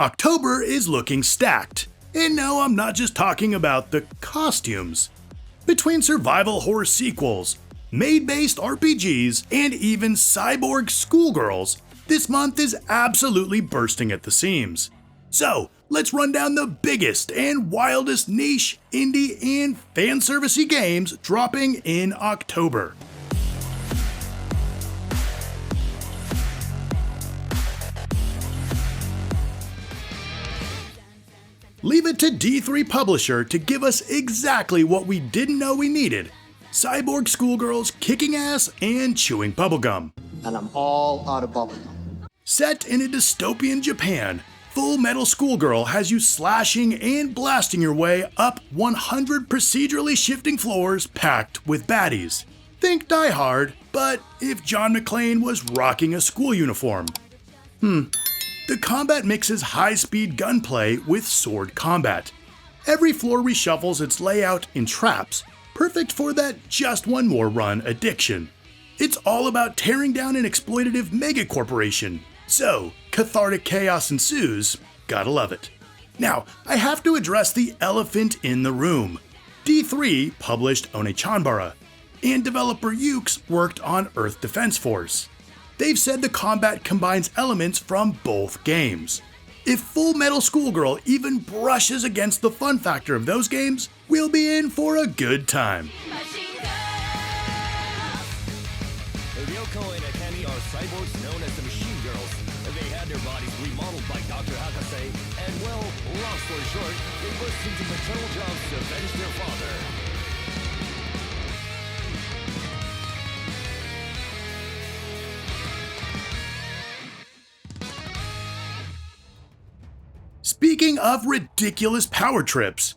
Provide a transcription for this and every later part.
October is looking stacked. And no, I'm not just talking about the costumes. Between survival horror sequels, maid-based RPGs, and even cyborg schoolgirls, this month is absolutely bursting at the seams. So, let's run down the biggest and wildest niche, indie, and fanservice-y games dropping in October. Leave it to D3 Publisher to give us exactly what we didn't know we needed: cyborg schoolgirls kicking ass and chewing bubblegum. And I'm all out of bubblegum. Set in a dystopian Japan, Full Metal Schoolgirl has you slashing and blasting your way up 100 procedurally shifting floors packed with baddies. Think Die Hard, but if John McClane was rocking a school uniform. The combat mixes high-speed gunplay with sword combat. Every floor reshuffles its layout in traps, perfect for that just one more run addiction. It's all about tearing down an exploitative megacorporation, so cathartic chaos ensues, gotta love it. Now, I have to address the elephant in the room. D3 published Onechanbara, and developer Yuke's worked on Earth Defense Force. They've said the combat combines elements from both games. If Full Metal Schoolgirl even brushes against the fun factor of those games, we'll be in for a good time. Ryoko and Akemi are cyborgs known as the Machine Girls. They had their bodies remodeled by Dr. Hakase, and well, long story short, they burst into maternal jobs to avenge their father. Speaking of ridiculous power trips,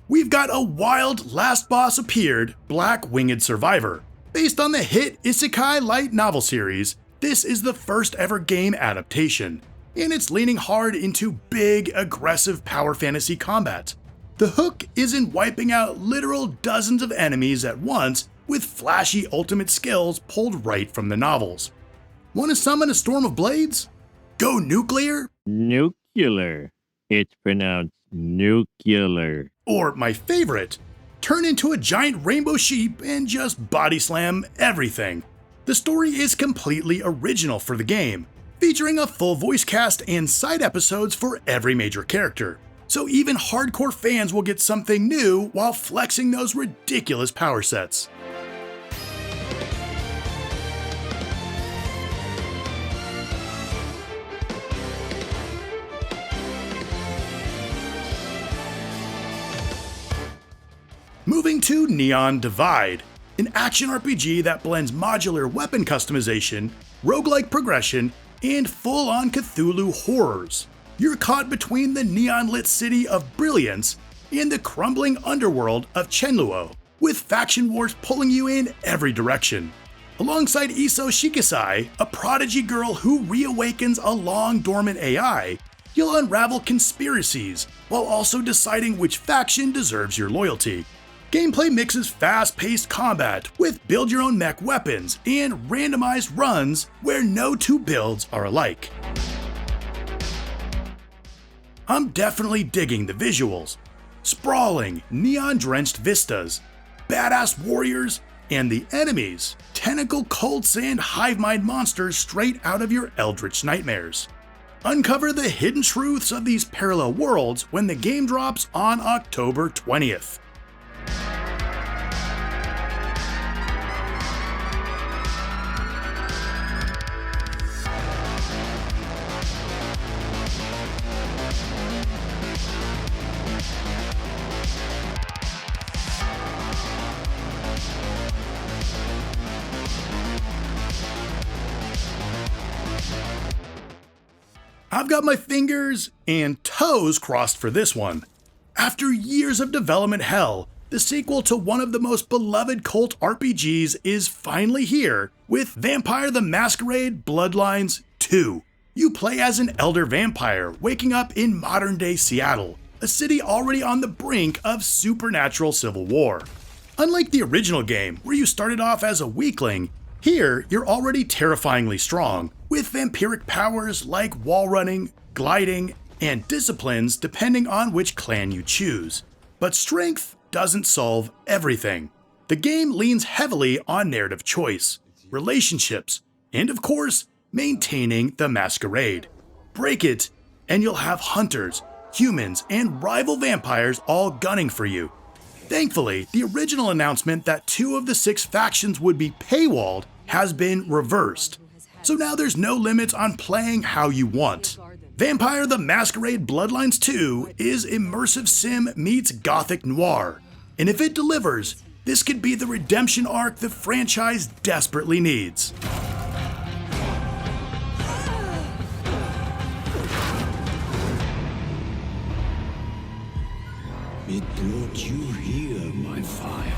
we've got a wild last boss appeared Black Winged Survivor. Based on the hit isekai light novel series, this is the first ever game adaptation, and it's leaning hard into big, aggressive power fantasy combat. The hook is in wiping out literal dozens of enemies at once with flashy ultimate skills pulled right from the novels. Want to summon a storm of blades? Go nuclear? Nuclear. It's pronounced nuclear. Or my favorite, turn into a giant rainbow sheep and just body slam everything. The story is completely original for the game, featuring a full voice cast and side episodes for every major character. So even hardcore fans will get something new while flexing those ridiculous power sets. Moving to Neon Divide, an action RPG that blends modular weapon customization, roguelike progression, and full-on Cthulhu horrors. You're caught between the neon-lit city of Brilliance and the crumbling underworld of Chenluo, with faction wars pulling you in every direction. Alongside Iso Shikisai, a prodigy girl who reawakens a long-dormant AI, you'll unravel conspiracies while also deciding which faction deserves your loyalty. Gameplay mixes fast-paced combat with build-your-own-mech weapons and randomized runs where no two builds are alike. I'm definitely digging the visuals. Sprawling, neon-drenched vistas, badass warriors, and the enemies, tentacle cults and hive mind monsters straight out of your eldritch nightmares. Uncover the hidden truths of these parallel worlds when the game drops on October 20th. I've got my fingers and toes crossed for this one. After years of development hell, the sequel to one of the most beloved cult RPGs is finally here with Vampire the Masquerade Bloodlines 2. You play as an elder vampire waking up in modern-day Seattle, a city already on the brink of supernatural civil war. Unlike the original game, where you started off as a weakling, here you're already terrifyingly strong, with vampiric powers like wall running, gliding, and disciplines depending on which clan you choose. But strength doesn't solve everything. The game leans heavily on narrative choice, relationships, and of course, maintaining the Masquerade. Break it, and you'll have hunters, humans, and rival vampires all gunning for you. Thankfully, the original announcement that 2 of the 6 factions would be paywalled has been reversed, so now there's no limits on playing how you want. Vampire the Masquerade Bloodlines 2 is immersive sim meets gothic noir, and if it delivers, this could be the redemption arc the franchise desperately needs. It brought you here, my fire.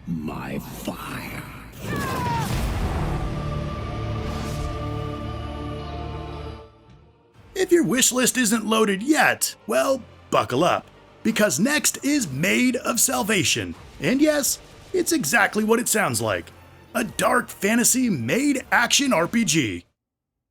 My fire. If your wish list isn't loaded yet, well, buckle up, because next is Maid of Salvation, and yes, it's exactly what it sounds like. A dark fantasy maid action RPG.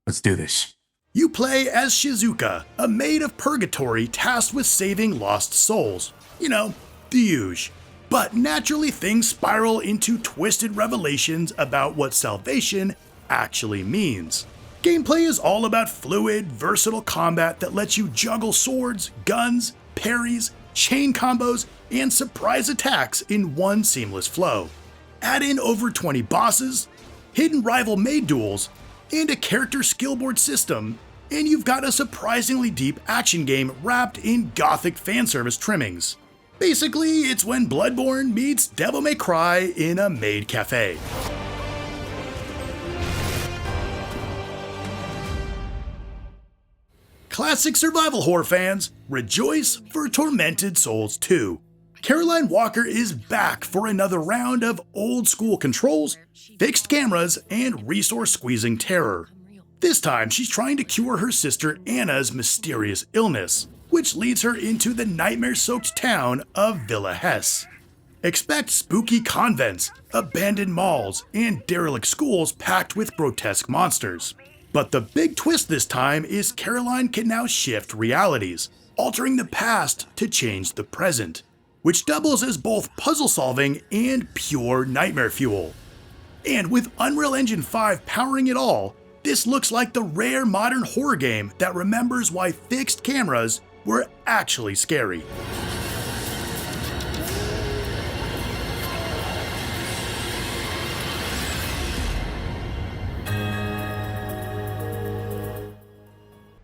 Let's do this. You play as Shizuka, a maid of purgatory tasked with saving lost souls. You know, the usual. But naturally things spiral into twisted revelations about what salvation actually means. Gameplay is all about fluid, versatile combat that lets you juggle swords, guns, parries, chain combos, and surprise attacks in one seamless flow. Add in over 20 bosses, hidden rival maid duels, and a character skill board system, and you've got a surprisingly deep action game wrapped in gothic fanservice trimmings. Basically, it's when Bloodborne meets Devil May Cry in a maid cafe. Classic survival horror fans, rejoice for Tormented Souls 2. Caroline Walker is back for another round of old school controls, fixed cameras, and resource squeezing terror. This time she's trying to cure her sister Anna's mysterious illness, which leads her into the nightmare-soaked town of Villa Hesse. Expect spooky convents, abandoned malls, and derelict schools packed with grotesque monsters. But the big twist this time is Caroline can now shift realities, altering the past to change the present, which doubles as both puzzle solving and pure nightmare fuel. And with Unreal Engine 5 powering it all, this looks like the rare modern horror game that remembers why fixed cameras were actually scary.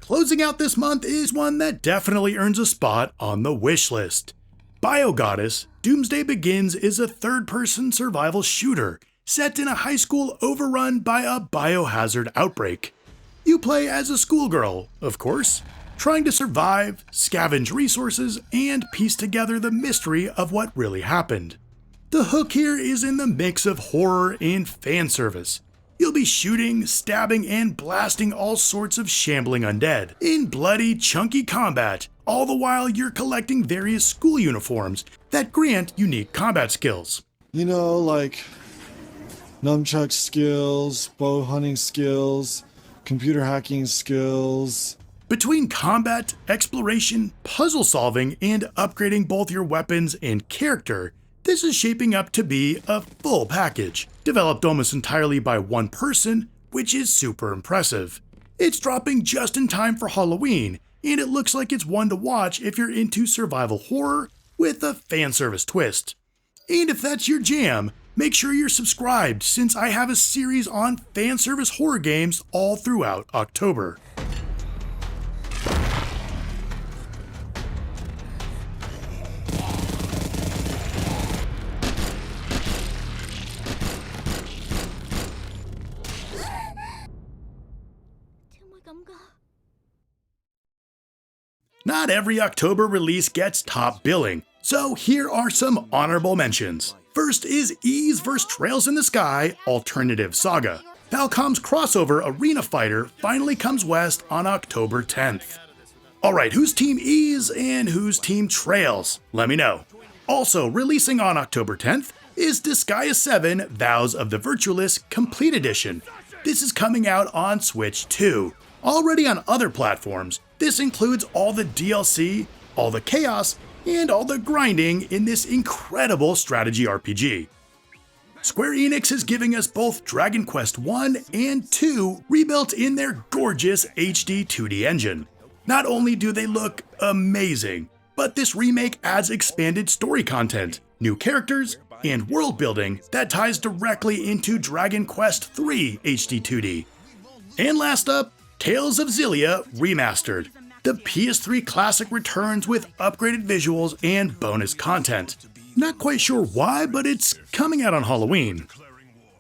Closing out this month is one that definitely earns a spot on the wish list. BioGoddess, Doomsday Begins is a third-person survival shooter set in a high school overrun by a biohazard outbreak. You play as a schoolgirl, of course, trying to survive, scavenge resources, and piece together the mystery of what really happened. The hook here is in the mix of horror and fan service. You'll be shooting, stabbing, and blasting all sorts of shambling undead in bloody, chunky combat, all the while you're collecting various school uniforms that grant unique combat skills. You know, like nunchuck skills, bow hunting skills, computer hacking skills. Between combat, exploration, puzzle solving, and upgrading both your weapons and character, this is shaping up to be a full package, developed almost entirely by one person, which is super impressive. It's dropping just in time for Halloween, and it looks like it's one to watch if you're into survival horror with a fan service twist. And if that's your jam, make sure you're subscribed since I have a series on fan service horror games all throughout October. Not every October release gets top billing, so here are some honorable mentions. First is Ys vs. Trails in the Sky Alternative Saga. Falcom's crossover arena fighter finally comes west on October 10th. Alright, who's Team Ys and who's Team Trails? Let me know. Also releasing on October 10th is Disgaea 7 Vows of the Virtualist Complete Edition. This is coming out on Switch too. Already on other platforms, This includes all the DLC, all the chaos, and all the grinding in this incredible strategy RPG. Square Enix is giving us both Dragon Quest 1 and 2 rebuilt in their gorgeous HD 2D engine. Not only do they look amazing, but this remake adds expanded story content, new characters, and world building that ties directly into Dragon Quest 3 HD 2D. And last up, Tales of Xillia Remastered. The PS3 classic returns with upgraded visuals and bonus content. Not quite sure why, but it's coming out on Halloween.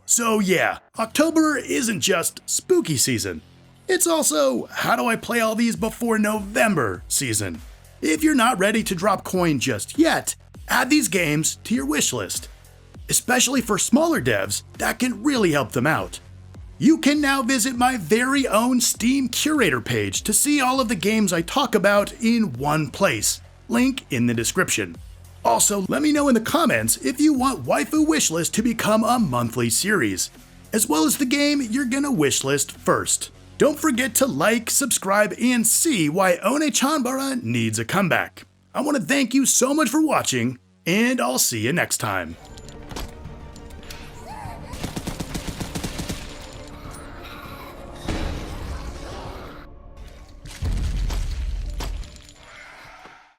So yeah, October isn't just spooky season. It's also, how do I play all these before November season. If you're not ready to drop coin just yet, add these games to your wish list. Especially for smaller devs, that can really help them out. You can now visit my very own Steam Curator page to see all of the games I talk about in one place. Link in the description. Also, let me know in the comments if you want Waifu Wishlist to become a monthly series, as well as the game you're gonna wishlist first. Don't forget to like, subscribe, and see why One Chanbara needs a comeback. I want to thank you so much for watching, and I'll see you next time.